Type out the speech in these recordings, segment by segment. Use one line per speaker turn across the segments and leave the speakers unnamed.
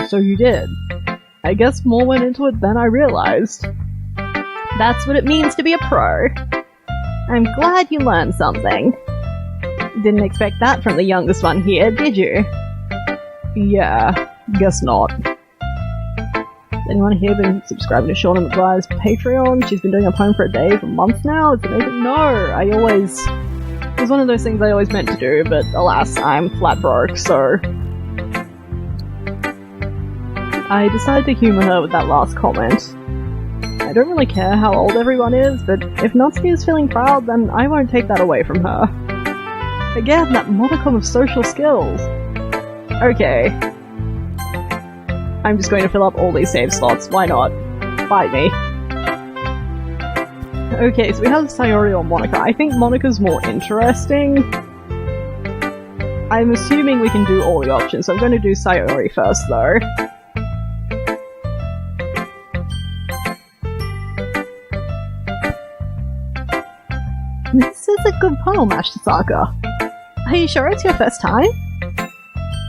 So you did. I guess more went into it than I realized. That's what it means to be a pro. I'm glad you learned something. Didn't expect that from the youngest one here, did you? Yeah, guess not. Has anyone here been subscribing to Shauna McGuire's Patreon? She's been doing a poem for a day for months now. It's amazing. No, it was one of those things I always meant to do, but alas, I'm flat broke, so I decided to humour her with that last comment. I don't really care how old everyone is, but if Natsuki is feeling proud, then I won't take that away from her. Again, that modicum of social skills. Okay. I'm just going to fill up all these save slots, why not? Fight me. Okay, so we have Sayori or Monika. I think Monika's more interesting. I'm assuming we can do all the options, so I'm going to do Sayori first, though. This is a good poem, Ashitaka. Are you sure it's your first time?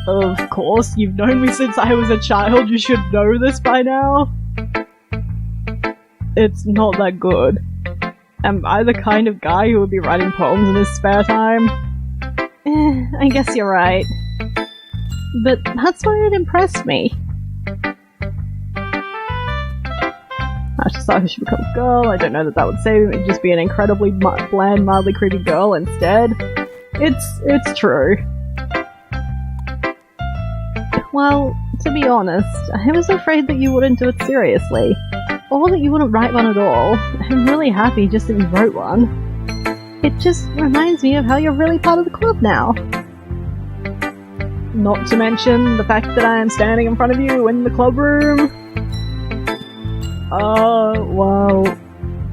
Of course, you've known me since I was a child, you should know this by now. It's not that good. Am I the kind of guy who would be writing poems in his spare time? I guess you're right. But that's why it impressed me. Ashitaka should become a girl. I don't know that would save him. It'd just be an incredibly bland, mildly creepy girl instead. It's true. Well, to be honest, I was afraid that you wouldn't do it seriously. Or that you wouldn't write one at all. I'm really happy just that you wrote one. It just reminds me of how you're really part of the club now. Not to mention the fact that I am standing in front of you in the club room. Well,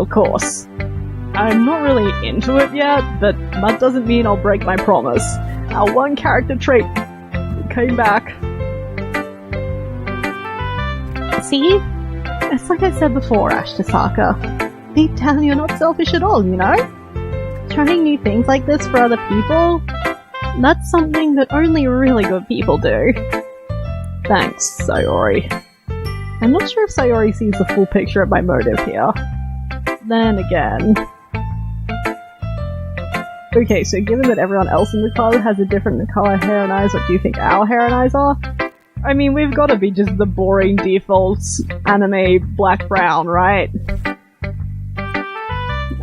of course. I'm not really into it yet, but that doesn't mean I'll break my promise. Our one character trait came back. See? It's like I said before, Ashitaka. Deep down, you're not selfish at all, you know? Trying new things like this for other people? That's something that only really good people do. Thanks, Sayori. I'm not sure if Sayori sees the full picture of my motive here. Then again... Okay, so given that everyone else in the club has a different colour hair and eyes, what do you think our hair and eyes are? I mean, we've gotta be just the boring defaults anime black-brown, right?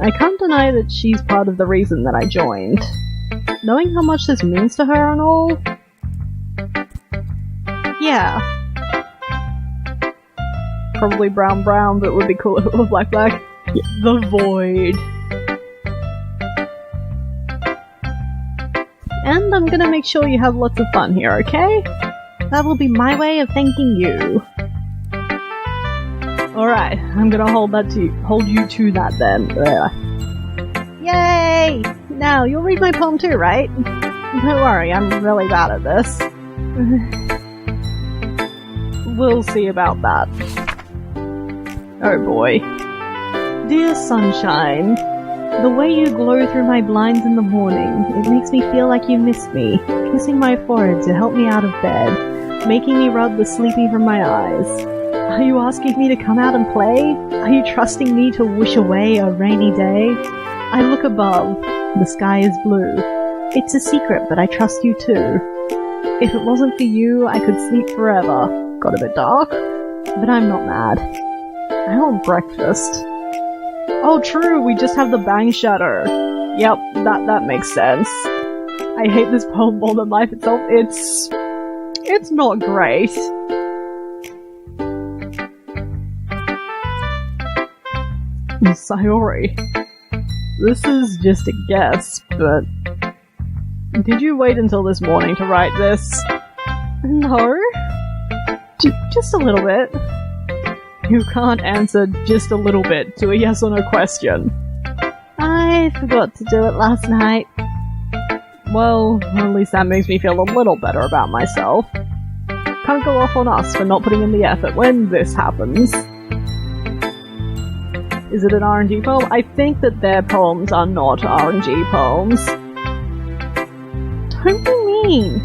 I can't deny that she's part of the reason that I joined. Knowing how much this means to her and all... Yeah. Probably brown, but it would be cool if it were black. Yeah, the void. And I'm gonna make sure you have lots of fun here, okay? That will be my way of thanking you. Alright, I'm gonna hold you to that then. Yay! Now, you'll read my poem too, right? Don't worry, I'm really bad at this. We'll see about that. Oh boy. Dear sunshine, the way you glow through my blinds in the morning, it makes me feel like you miss me, kissing my forehead to help me out of bed, making me rub the sleepy from my eyes. Are you asking me to come out and play? Are you trusting me to wish away a rainy day? I look above. The sky is blue. It's a secret, but I trust you too. If it wasn't for you, I could sleep forever. Got a bit dark? But I'm not mad. I want breakfast. Oh true, we just have the bang shadow. Yep, that makes sense. I hate this poem more than life itself. It's not great. Sayori. This is just a guess, but... Did you wait until this morning to write this? No. Just a little bit. You can't answer just a little bit to a yes or no question. I forgot to do it last night. Well, at least that makes me feel a little better about myself. Can't go off on us for not putting in the effort when this happens. Is it an RNG poem? I think that their poems are not RNG poems. Don't be mean.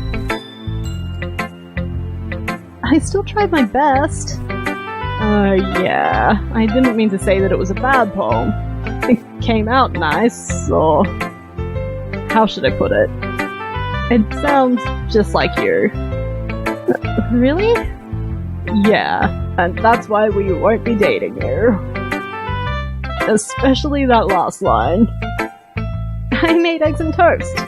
Are I still tried my best. Yeah. I didn't mean to say that it was a bad poem. It came out nice, or... how should I put it? It sounds just like you. Really? Yeah, and that's why we won't be dating you. Especially that last line. I made eggs and toast.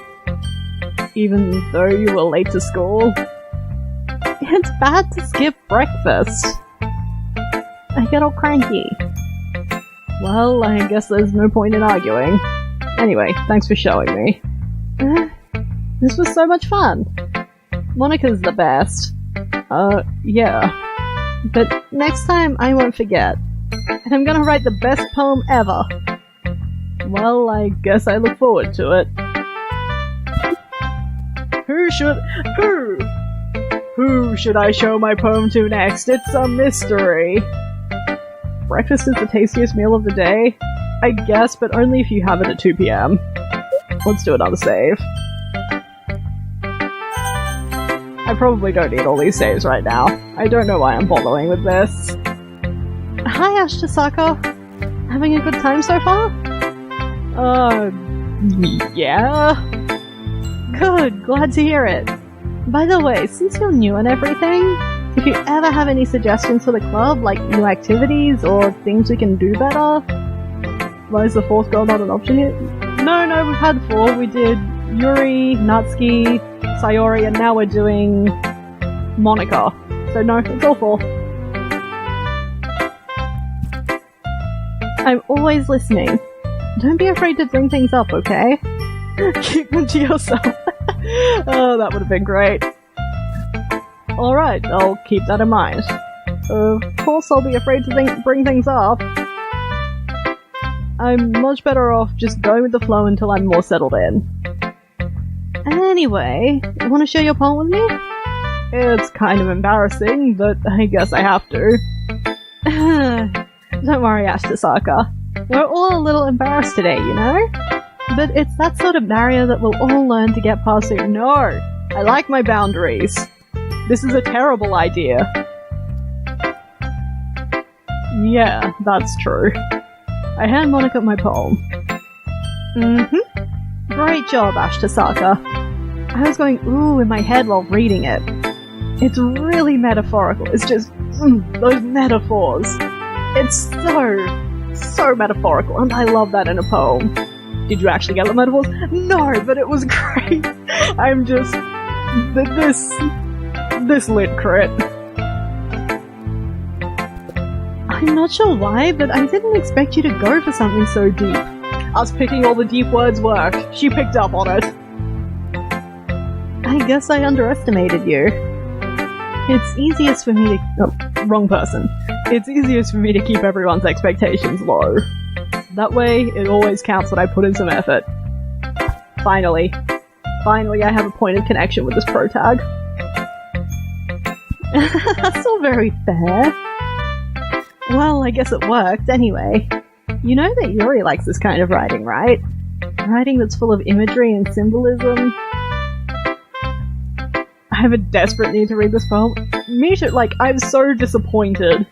Even though you were late to school. It's bad to skip breakfast. I get all cranky. Well, I guess there's no point in arguing. Anyway, thanks for showing me. This was so much fun. Monica's the best. Yeah. But next time I won't forget. And I'm gonna write the best poem ever. Well, I guess I look forward to it. Who should I show my poem to next? It's a mystery. Breakfast is the tastiest meal of the day? I guess, but only if you have it at 2 PM. Let's do another save. I probably don't need all these saves right now. I don't know why I'm bothering with this. Hi, Ashtasaka. Having a good time so far? Yeah? Good, glad to hear it. By the way, since you're new and everything, if you ever have any suggestions for the club, like new activities or things we can do better... Why is the fourth girl not an option yet? No, we've had 4. We did Yuri, Natsuki, Sayori, and now we're doing Monica. So no, it's all 4. I'm always listening. Don't be afraid to bring things up, okay? Keep them to yourself. Oh, that would have been great. Alright, I'll keep that in mind. Of course I'll be afraid to bring things up. I'm much better off just going with the flow until I'm more settled in. Anyway, want to share your poem with me? It's kind of embarrassing, but I guess I have to. Don't worry, Ashtasaka. We're all a little embarrassed today, you know? But it's that sort of barrier that we'll all learn to get past soon. No! I like my boundaries. This is a terrible idea. Yeah, that's true. I hand Monica my poem. Great job, Ashtasaka. I was going ooh in my head while reading it. It's really metaphorical. It's just, those metaphors. It's so metaphorical, and I love that in a poem. Did you actually get the metaphors? No, but it was great. I'm just... This lit crit. I'm not sure why, but I didn't expect you to go for something so deep. Us picking all the deep words worked. She picked up on it. I guess I underestimated you. It's easiest for me to... Oh, wrong person. It's easiest for me to keep everyone's expectations low. That way, it always counts that I put in some effort. Finally, I have a point of connection with this protag. That's all very fair. Well, I guess it worked anyway. You know that Yuri likes this kind of writing, right? Writing that's full of imagery and symbolism. I have a desperate need to read this poem. Me too, I'm so disappointed.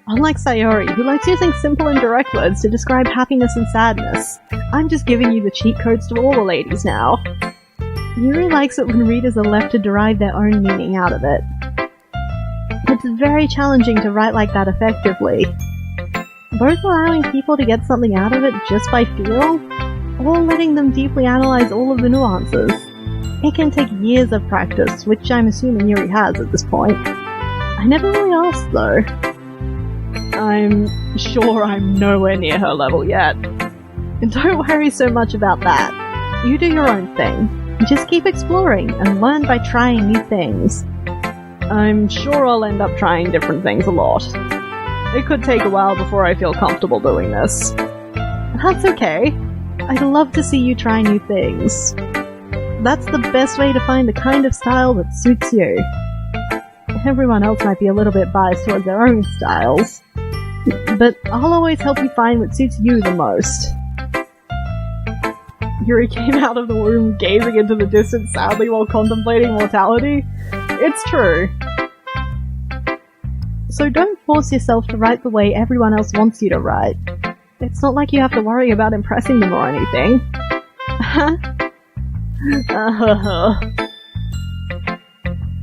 Unlike Sayori, who likes using simple and direct words to describe happiness and sadness, I'm just giving you the cheat codes to all the ladies now. Yuri likes it when readers are left to derive their own meaning out of it. It's very challenging to write like that effectively. Both allowing people to get something out of it just by feel, or letting them deeply analyze all of the nuances. It can take years of practice, which I'm assuming Yuri has at this point. I never really asked though. I'm sure I'm nowhere near her level yet. And don't worry so much about that. You do your own thing. Just keep exploring and learn by trying new things. I'm sure I'll end up trying different things a lot. It could take a while before I feel comfortable doing this. That's okay. I'd love to see you try new things. That's the best way to find the kind of style that suits you. Everyone else might be a little bit biased towards their own styles, but I'll always help you find what suits you the most. Yuri came out of the womb gazing into the distance sadly while contemplating mortality. It's true. So don't force yourself to write the way everyone else wants you to write. It's not like you have to worry about impressing them or anything.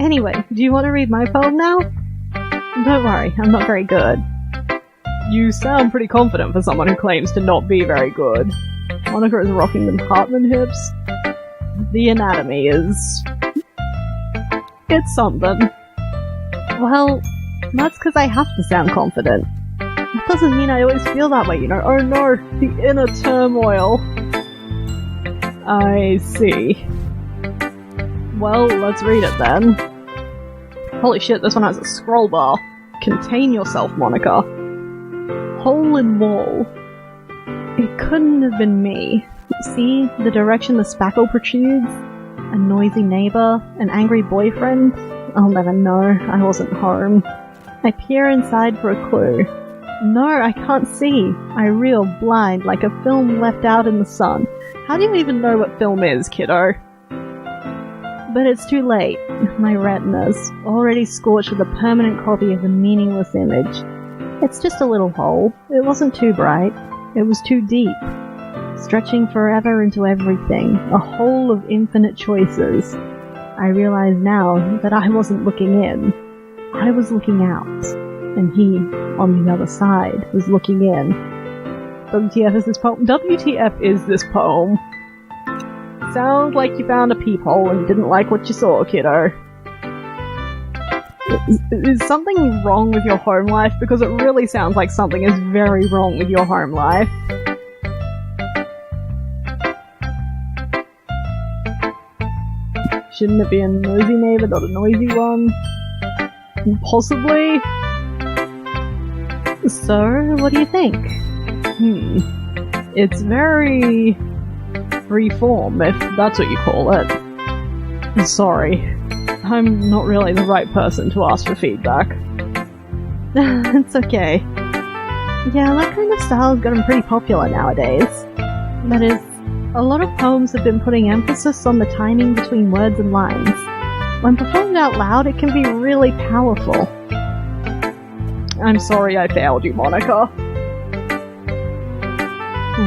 Anyway, do you want to read my poem now? Don't worry, I'm not very good. You sound pretty confident for someone who claims to not be very good. Monica is rocking them Hartman hips. The anatomy is... it's something. Well, that's because I have to sound confident. That doesn't mean I always feel that way, you know. Oh no, the inner turmoil. I see. Well, let's read it then. Holy shit, this one has a scroll bar. Contain yourself, Monica. Hole in wall. It couldn't have been me. See, the direction the spackle protrudes? A noisy neighbor? An angry boyfriend? I'll never know. I wasn't home. I peer inside for a clue. No, I can't see. I reel blind like a film left out in the sun. How do you even know what film is, kiddo? But it's too late. My retina's already scorched with a permanent copy of the meaningless image. It's just a little hole. It wasn't too bright. It was too deep. Stretching forever into everything. A hole of infinite choices. I realize now that I wasn't looking in. I was looking out. And he, on the other side, was looking in. WTF is this poem? WTF is this poem? Sounds like you found a peephole and didn't like what you saw, kiddo. Is something wrong with your home life? Because it really sounds like something is very wrong with your home life. Shouldn't it be a nosy neighbor, not a noisy one? Possibly? So, what do you think? It's very... freeform, if that's what you call it. Sorry. I'm not really the right person to ask for feedback. It's okay. Yeah, that kind of style has gotten pretty popular nowadays. That is, a lot of poems have been putting emphasis on the timing between words and lines. When performed out loud, it can be really powerful. I'm sorry I failed you, Monica.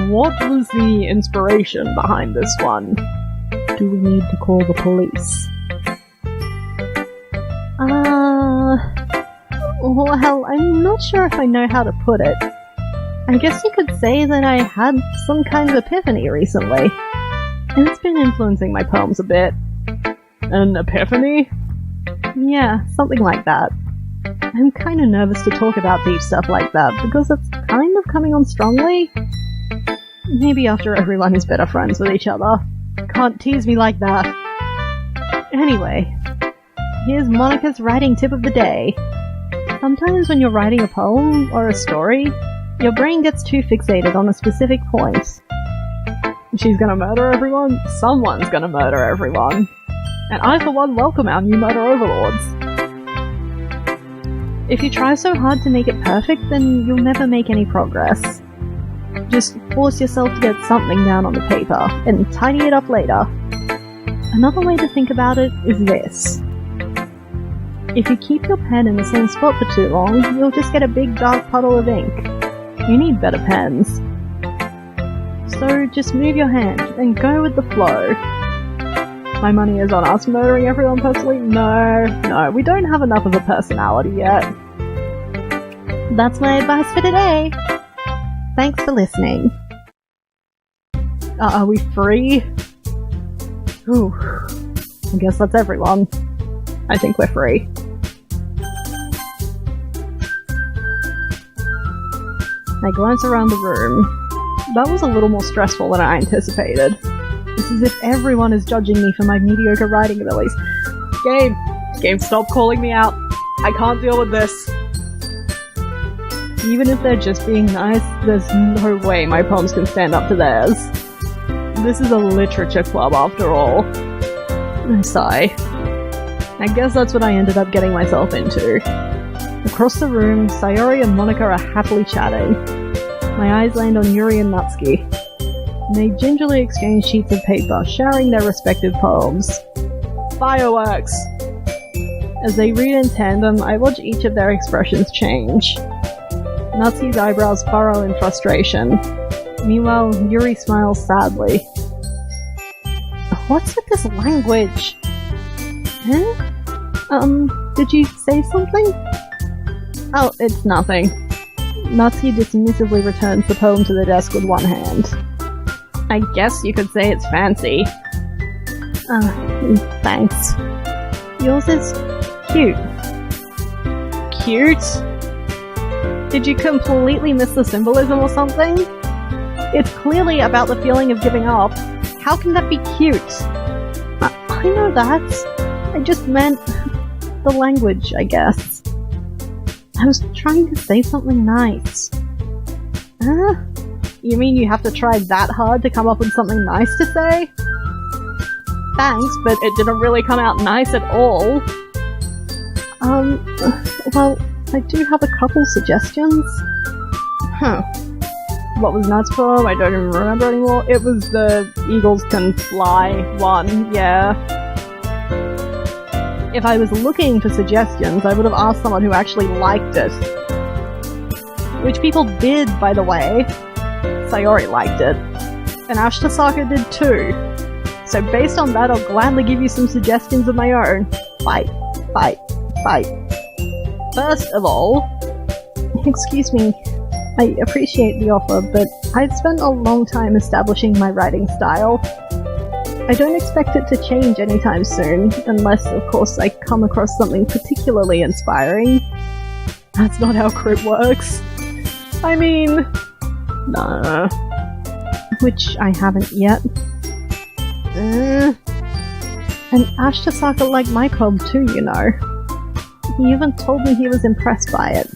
What was the inspiration behind this one? Do we need to call the police? Well, I'm not sure if I know how to put it. I guess you could say that I had some kind of epiphany recently. And it's been influencing my poems a bit. An epiphany? Yeah, something like that. I'm kind of nervous to talk about deep stuff like that, because it's kind of coming on strongly. Maybe after everyone is better friends with each other. Can't tease me like that. Anyway, here's Monica's writing tip of the day. Sometimes when you're writing a poem or a story, your brain gets too fixated on a specific point. She's gonna murder everyone? Someone's gonna murder everyone. And I, for one, welcome our new murder overlords. If you try so hard to make it perfect, then you'll never make any progress. Just force yourself to get something down on the paper, and tidy it up later. Another way to think about it is this. If you keep your pen in the same spot for too long, you'll just get a big dark puddle of ink. You need better pens. So just move your hand, and go with the flow. My money is on us murdering everyone personally? No, we don't have enough of a personality yet. That's my advice for today. Thanks for listening. Are we free? Ooh, I guess that's everyone. I think we're free. I glance around the room. That was a little more stressful than I anticipated. It's as if everyone is judging me for my mediocre writing abilities. Game, stop calling me out. I can't deal with this. Even if they're just being nice, there's no way my poems can stand up to theirs. This is a literature club after all. I sigh. I guess that's what I ended up getting myself into. Across the room, Sayori and Monica are happily chatting. My eyes land on Yuri and Natsuki. They gingerly exchange sheets of paper, sharing their respective poems. Fireworks! As they read in tandem, I watch each of their expressions change. Natsuki's eyebrows furrow in frustration. Meanwhile, Yuri smiles sadly. What's with this language? Huh? Did you say something? Oh, it's nothing. Natsuki dismissively returns the poem to the desk with one hand. I guess you could say it's fancy. Thanks. Yours is cute. Cute? Did you completely miss the symbolism or something? It's clearly about the feeling of giving up. How can that be cute? I know that. I just meant the language, I guess. I was trying to say something nice. You mean you have to try that hard to come up with something nice to say? Thanks, but it didn't really come out nice at all. Well, I do have a couple suggestions. What was Nat's poem? I don't even remember anymore. It was the Eagles Can Fly one, yeah. If I was looking for suggestions, I would have asked someone who actually liked it. Which people did, by the way. Sayori liked it. And Ashitaka did too. So based on that, I'll gladly give you some suggestions of my own. Fight. First of all, excuse me, I appreciate the offer, but I've spent a long time establishing my writing style. I don't expect it to change anytime soon, unless, of course, I come across something particularly inspiring. That's not how crit works. I mean... nah. Which I haven't yet. And Ashitaka liked my poem too, you know. He even told me he was impressed by it.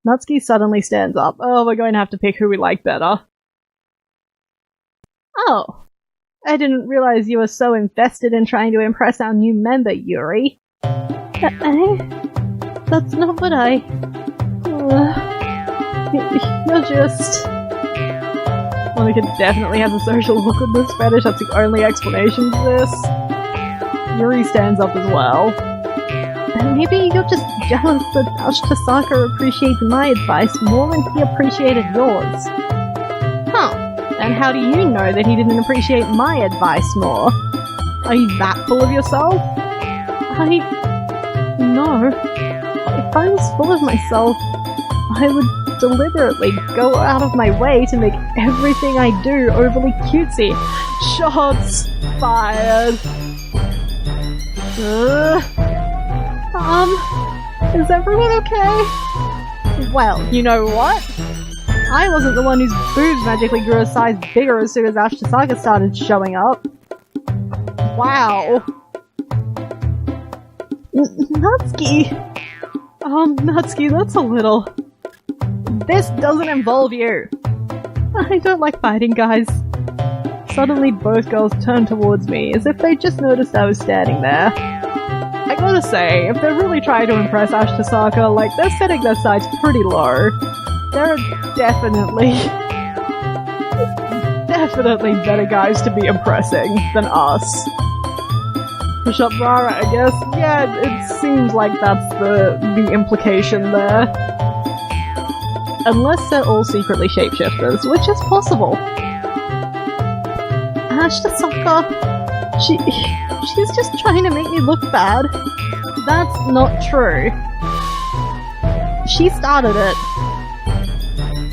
Natsuki suddenly stands up. Oh, we're going to have to pick who we like better. Oh. I didn't realize you were so invested in trying to impress our new member, Yuri. That's not what I... You're just... Monica definitely has a social awkwardness fetish, that's the only explanation for this. Yuri stands up as well. Maybe you're just jealous that Ashitaka appreciates my advice more than he appreciated yours. Huh. And how do you know that he didn't appreciate my advice more? Are you that full of yourself? No. If I was full of myself, I would deliberately go out of my way to make everything I do overly cutesy. Shots fired. Is everyone okay? Well, you know what? I wasn't the one whose boobs magically grew a size bigger as soon as Ashitaka started showing up. Wow. Natsuki! Natsuki, that's a little... This doesn't involve you! I don't like fighting, guys. Suddenly both girls turned towards me, as if they just noticed I was standing there. I gotta say, if they're really trying to impress Ashitaka, like, they're setting their sights pretty low. There are definitely better guys to be impressing than us. Push up Rara, I guess. Yeah, it seems like that's the implication there. Unless they're all secretly shapeshifters, which is possible. Ashitaka, she's just trying to make me look bad. That's not true. She started it.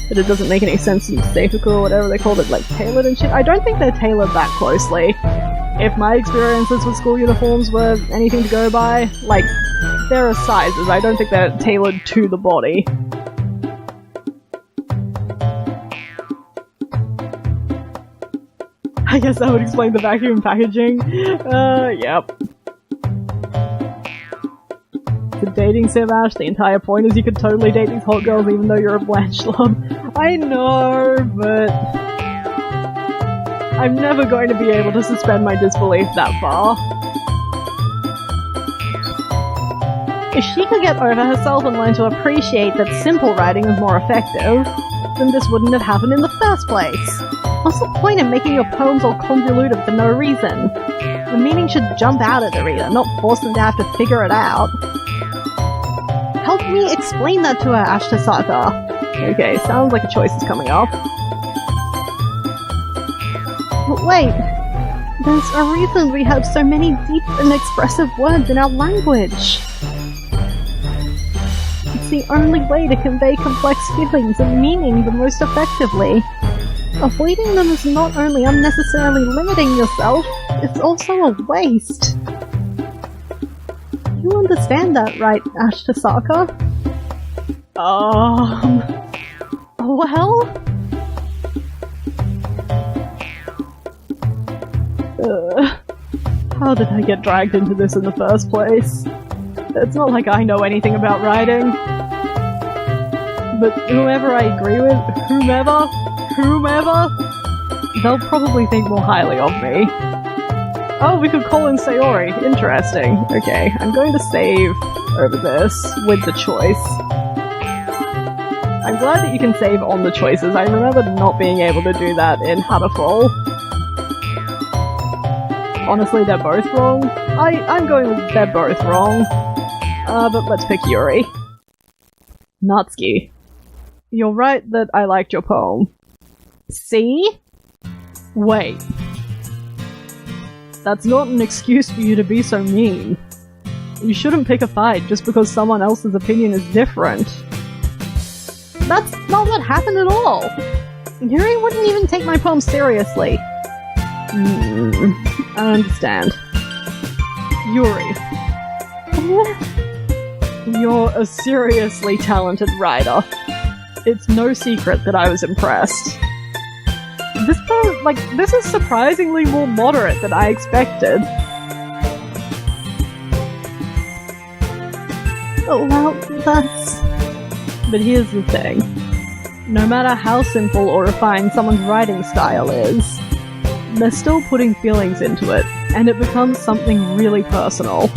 But it doesn't make any sense in Seifuku or whatever they called it, like tailored and shit. I don't think they're tailored that closely. If my experiences with school uniforms were anything to go by, like, there are sizes. I don't think they're tailored to the body. I guess that would explain the vacuum packaging. Yep. The dating sim, Ash, the entire point is you could totally date these hot girls even though you're a blanche schlub. I know, but... I'm never going to be able to suspend my disbelief that far. If she could get over herself and learn to appreciate that simple writing is more effective, then this wouldn't have happened in the first place. What's the point of making your poems all convoluted for no reason? The meaning should jump out at the reader, not force them to have to figure it out. Help me explain that to her, Ashtasaka. Okay, sounds like a choice is coming up. But wait, there's a reason we have so many deep and expressive words in our language. It's the only way to convey complex feelings and meaning the most effectively. Avoiding them is not only unnecessarily limiting yourself, it's also a waste. You understand that, right, Ashtasaka? Well? How did I get dragged into this in the first place? It's not like I know anything about writing. But whoever I agree with, whomever, they'll probably think more highly of me. Oh, we could call in Sayori. Interesting. Okay, I'm going to save over this with the choice. I'm glad that you can save on the choices. I remember not being able to do that in Hatterfall. Honestly, they're both wrong. I'm going with they're both wrong. But let's pick Yuri. Natsuki. You're right that I liked your poem. See? Wait. That's not an excuse for you to be so mean. You shouldn't pick a fight just because someone else's opinion is different. That's not what happened at all! Yuri wouldn't even take my poem seriously. I understand. Yuri. You're a seriously talented writer. It's no secret that I was impressed. This poem, this is surprisingly more moderate than I expected. Oh, well, that's... But here's the thing. No matter how simple or refined someone's writing style is, they're still putting feelings into it, and it becomes something really personal.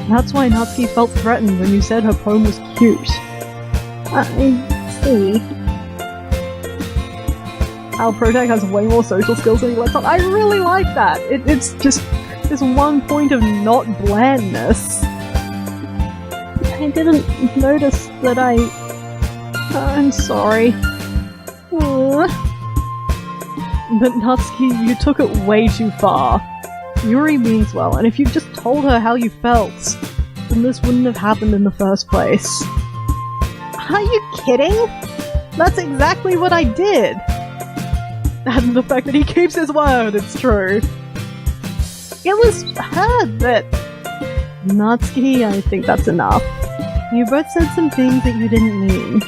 That's why Natsuki felt threatened when you said her poem was cute. I see. Our Protag has way more social skills than he lets on. I really like that! It's just this one point of not blandness. I didn't notice that I'm sorry. But Natsuki, you took it way too far. Yuri means well, and if you just told her how you felt, then this wouldn't have happened in the first place. Are you kidding? That's exactly what I did! And the fact that he keeps his word, it's true. It was her that... Natsuki, I think that's enough. You both said some things that you didn't mean.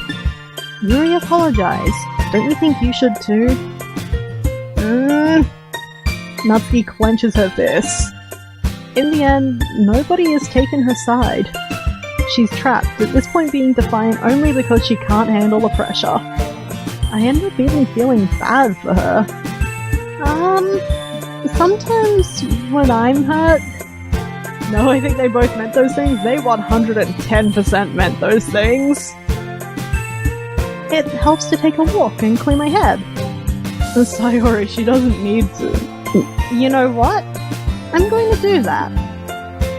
Yuri apologized. Don't you think you should too? Natsuki clenches her fists. In the end, nobody has taken her side. She's trapped, at this point being defiant only because she can't handle the pressure. I end up even feeling bad for her. Sometimes when I'm hurt... No, I think they both meant those things. They 110% meant those things. It helps to take a walk and clear my head. Sayori, she doesn't need to. You know what? I'm going to do that.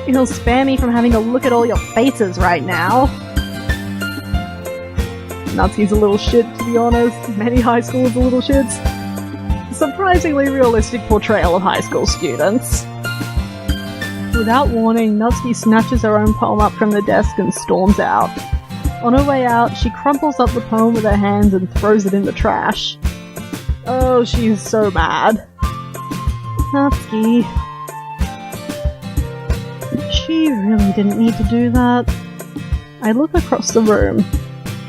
It'll spare me from having to look at all your faces right now. Natsuki's a little shit, to be honest. Many high schools are little shits. Surprisingly realistic portrayal of high school students. Without warning, Natsuki snatches her own poem up from the desk and storms out. On her way out, she crumples up the poem with her hands and throws it in the trash. Oh, she is so mad. Natsuki. She really didn't need to do that. I look across the room.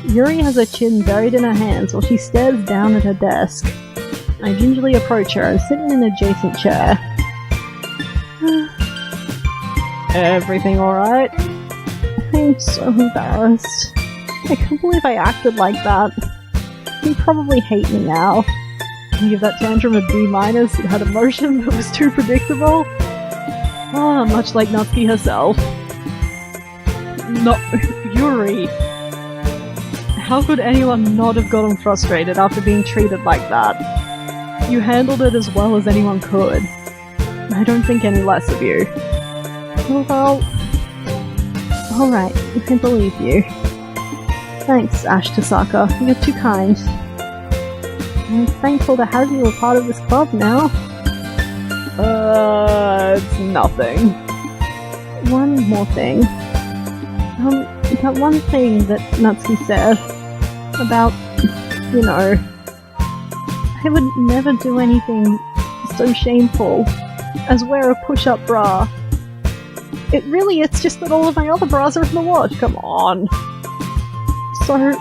Yuri has her chin buried in her hands while she stares down at her desk. I gingerly approach her and sit in an adjacent chair. Everything alright? I'm so embarrassed. I can't believe I acted like that. You probably hate me now. I give that tantrum a B-. It had emotion that was too predictable. Ah, much like Natsuki herself. No, Yuri. How could anyone not have gotten frustrated after being treated like that? You handled it as well as anyone could. I don't think any less of you. Well, alright, I believe you. Thanks, Ash Tasaka. You're too kind. I'm thankful to have you a part of this club now.
It's nothing.
One more thing. That one thing that Natsuki said about, you know, I would never do anything so shameful as wear a push-up bra. It's just that all of my other bras are in the wash. Come on. So,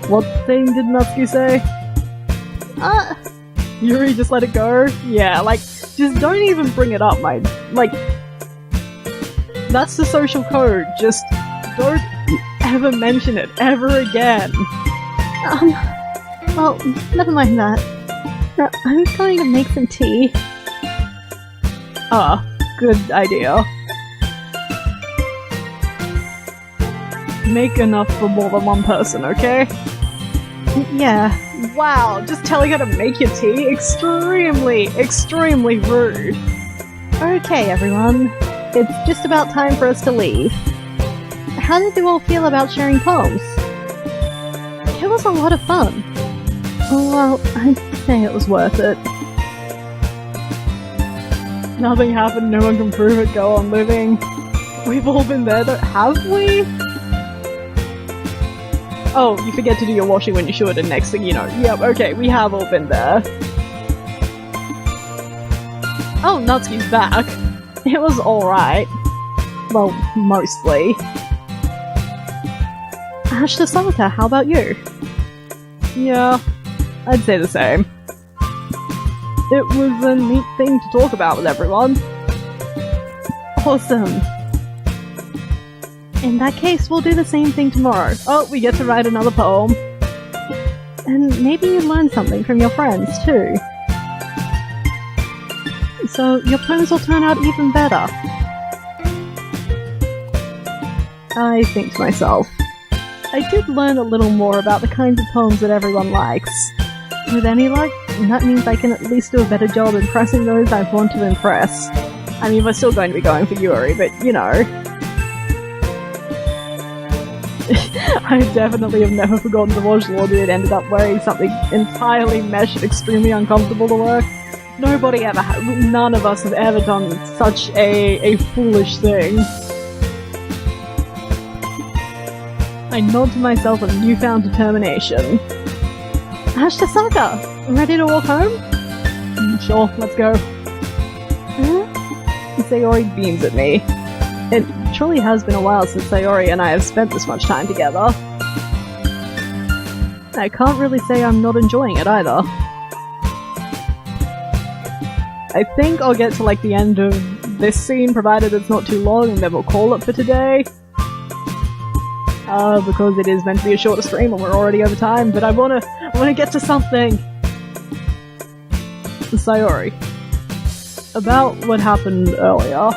what thing did Natsuki say? Yuri, just let it go? Yeah, like, just don't even bring it up, mate. Like, that's the social code. Just don't ever mention it ever again.
Well, never mind that. I'm going to make some tea.
Good idea. Make enough for more than one person, okay?
Yeah.
Wow, just telling her to make your tea? Extremely rude.
Okay, everyone. It's just about time for us to leave. How did you all feel about sharing poems? It was a lot of fun. Well, I'd say it was worth it.
Nothing happened, no one can prove it, go on living. We've all been there, have we? Oh, you forget to do your washing when you should, and next thing you know. Yep, okay, we have all been there. Oh, Natsuki's back. It was alright. Well, mostly.
Ash Tasaka, how about you?
Yeah, I'd say the same. It was a neat thing to talk about with everyone.
Awesome. In that case, we'll do the same thing tomorrow.
Oh, we get to write another poem.
And maybe you learn something from your friends, too. So your poems will turn out even better.
I think to myself, I did learn a little more about the kinds of poems that everyone likes. With any luck, that means I can at least do a better job impressing those I want to impress. I mean, we're still going to be going for Yuri, but you know. I definitely have never forgotten the wash laundry and ended up wearing something entirely mesh and extremely uncomfortable to work. None of us have ever done such a foolish thing. I nod to myself with newfound determination.
Ash Tasaka, ready to walk home?
Sure, let's go. Sayori beams at me. It truly has been a while since Sayori and I have spent this much time together. I can't really say I'm not enjoying it either. I think I'll get to like the end of this scene, provided it's not too long, and then we'll call it for today. Because it is meant to be a shorter stream and we're already over time, but I wanna get to something! Sayori. About what happened earlier.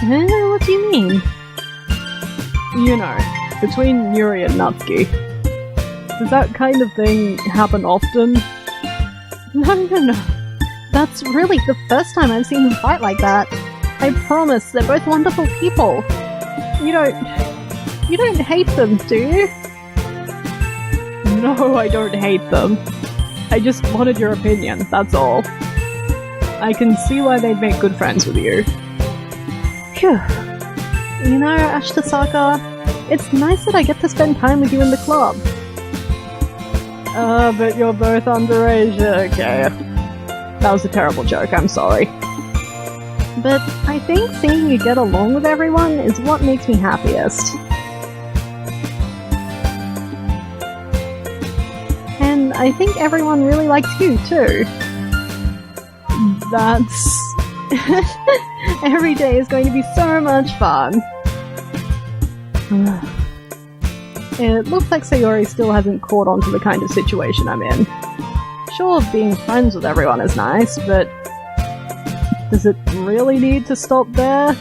What do you mean?
You know, between Yuri and Natsuki. Does that kind of thing happen often?
No. That's really the first time I've seen them fight like that. I promise, they're both wonderful people. You don't hate them, do you?
No, I don't hate them. I just wanted your opinion, that's all. I can see why they'd make good friends with you.
Phew. You know, Ash Tasaka, it's nice that I get to spend time with you in the club.
But you're both underage. Okay. That was a terrible joke, I'm sorry.
But I think seeing you get along with everyone is what makes me happiest. And I think everyone really likes you, too.
That's...
Every day is going to be so much fun.
It looks like Sayori still hasn't caught on to the kind of situation I'm in. Sure, being friends with everyone is nice, but... does it really need to stop there?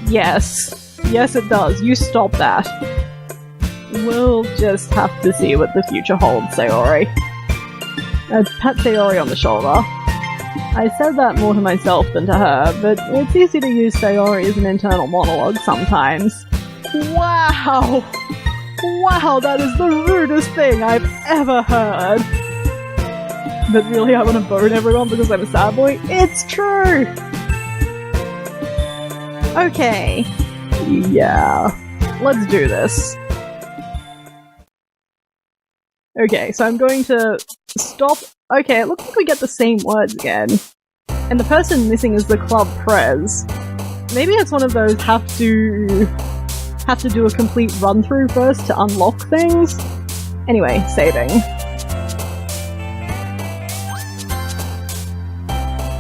Yes. Yes, it does. You stop that. We'll just have to see what the future holds, Sayori. I pat Sayori on the shoulder. I said that more to myself than to her, but it's easy to use Sayori as an internal monologue sometimes. Wow! Wow, that is the rudest thing I've ever heard! But really, I want to bone everyone because I'm a sad boy? It's true!
Okay.
Yeah. Let's do this. Okay, so I'm going to stop. Okay, it looks like we get the same words again. And the person missing is the club prez. Maybe it's one of those have to do a complete run-through first to unlock things. Anyway, saving.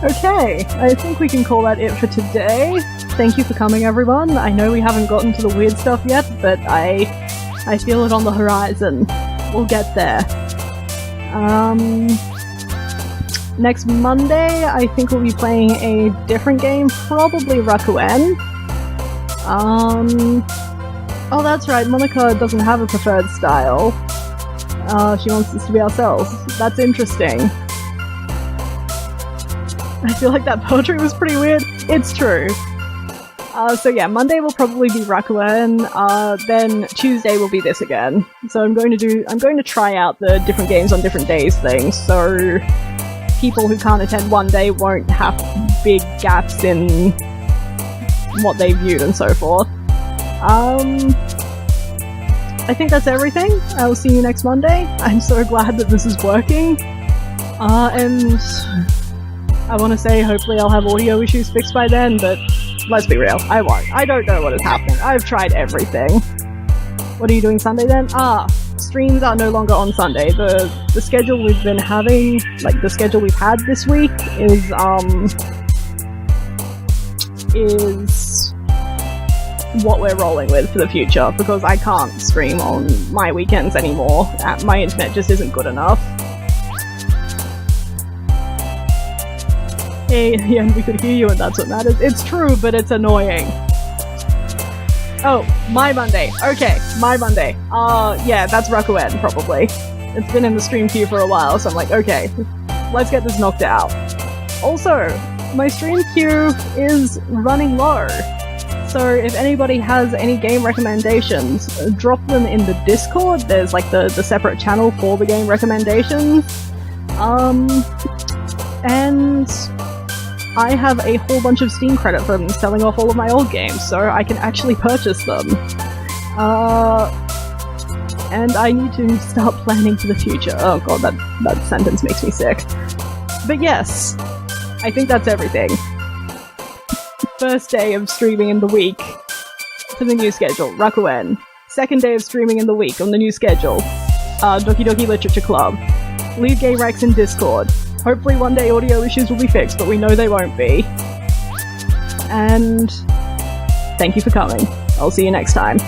Okay, I think we can call that it for today. Thank you for coming, everyone. I know we haven't gotten to the weird stuff yet, but I feel it on the horizon. We'll get there. Next Monday, I think we'll be playing a different game, probably Rakuen. Oh, that's right, Monica doesn't have a preferred style. She wants us to be ourselves. That's interesting. I feel like that poetry was pretty weird. It's true. So yeah, Monday will probably be Rakuen, then Tuesday will be this again. So I'm going to try out the different games on different days things, so people who can't attend one day won't have big gaps in what they viewed and so forth. I think that's everything. I will see you next Monday. I'm so glad that this is working. And I want to say hopefully I'll have audio issues fixed by then, but let's be real, I won't. I don't know what is happening. I've tried everything. What are you doing Sunday then? Streams are no longer on Sunday. The schedule we've been having, like the schedule we've had this week, is what we're rolling with for the future, because I can't stream on my weekends anymore. My internet just isn't good enough. Hey, yeah, we could hear you and that's what matters. It's true, but it's annoying. Oh, my Monday. Okay, my Monday. Yeah, that's Rakuen, probably. It's been in the stream queue for a while, so I'm like, okay, let's get this knocked out. Also, my stream queue is running low. So if anybody has any game recommendations, drop them in the Discord. There's like the separate channel for the game recommendations. And I have a whole bunch of Steam credit from selling off all of my old games, so I can actually purchase them. And I need to start planning for the future. Oh god, that sentence makes me sick. But yes, I think that's everything. First day of streaming in the week for the new schedule, Rakuen. Second day of streaming in the week on the new schedule, Doki Doki Literature Club. Leave Game Rex in Discord. Hopefully one day audio issues will be fixed, but we know they won't be. And thank you for coming. I'll see you next time.